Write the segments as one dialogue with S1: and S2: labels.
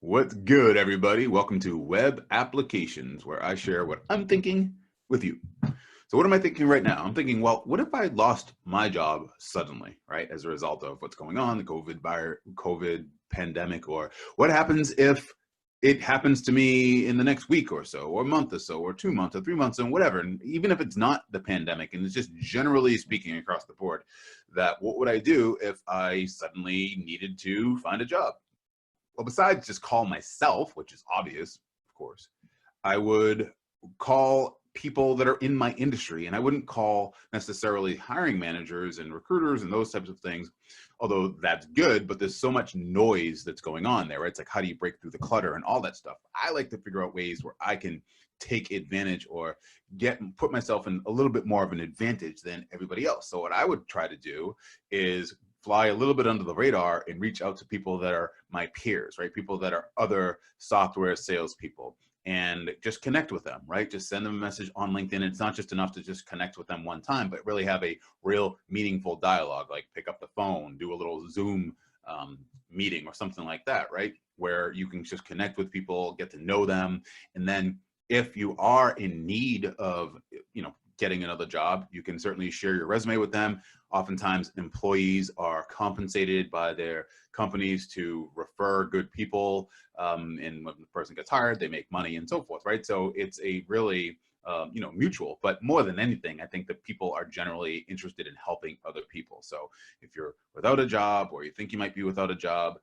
S1: What's good, everybody? Welcome to Webb Applications, where I share what I'm thinking with you. So what am I thinking right now? I'm thinking, well, what if I lost my job suddenly, right, as a result of what's going on, the COVID pandemic, or what happens if it happens to me in the next week or so, or month or so, or 2 months, or 3 months, and whatever. And even if it's not the pandemic, and it's just generally speaking across the board, that what would I do if I suddenly needed to find a job? Well, besides just call myself, which is obvious, of course, I would call people that are in my industry, and I wouldn't call necessarily hiring managers and recruiters and those types of things, although that's good, but there's so much noise that's going on there, right? It's like, how do you break through the clutter and all that stuff? I like to figure out ways where I can take advantage or put myself in a little bit more of an advantage than everybody else. So what I would try to do is fly a little bit under the radar and reach out to people that are my peers, right? People that are other software salespeople, and just connect with them, right? Just send them a message on LinkedIn. It's not just enough to just connect with them one time, but really have a real meaningful dialogue, like pick up the phone, do a little Zoom meeting or something like that, right? Where you can just connect with people, get to know them. And then if you are in need of, getting another job, you can certainly share your resume with them. Oftentimes employees are compensated by their companies to refer good people. And when the person gets hired, they make money and so forth, right? So it's a really, mutual, but more than anything, I think that people are generally interested in helping other people. So if you're without a job, or you think you might be without a job,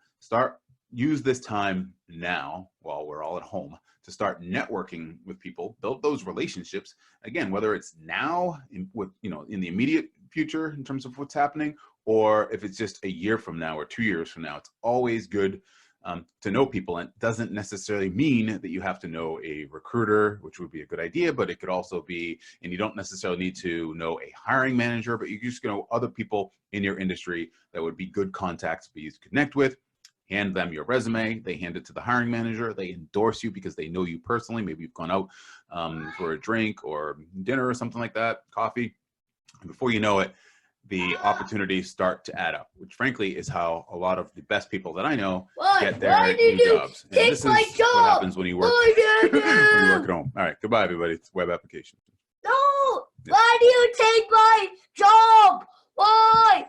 S1: use this time now while we're all at home to start networking with people, build those relationships. Again, whether it's now in the immediate future in terms of what's happening, or if it's just a year from now or 2 years from now, it's always good to know people. And it doesn't necessarily mean that you have to know a recruiter, which would be a good idea, but it could also be, and you don't necessarily need to know a hiring manager, but you just know other people in your industry that would be good contacts for you to connect with. Hand them your resume, they hand it to the hiring manager, they endorse you because they know you personally. Maybe you've gone out for a drink or dinner or something like that, coffee. And before you know it, the opportunities start to add up, which frankly is how a lot of the best people that I know get their new jobs. And this is what happens when you work, when you work at home. All right, goodbye, everybody. It's Web Application.
S2: No, why do you take my job? Why?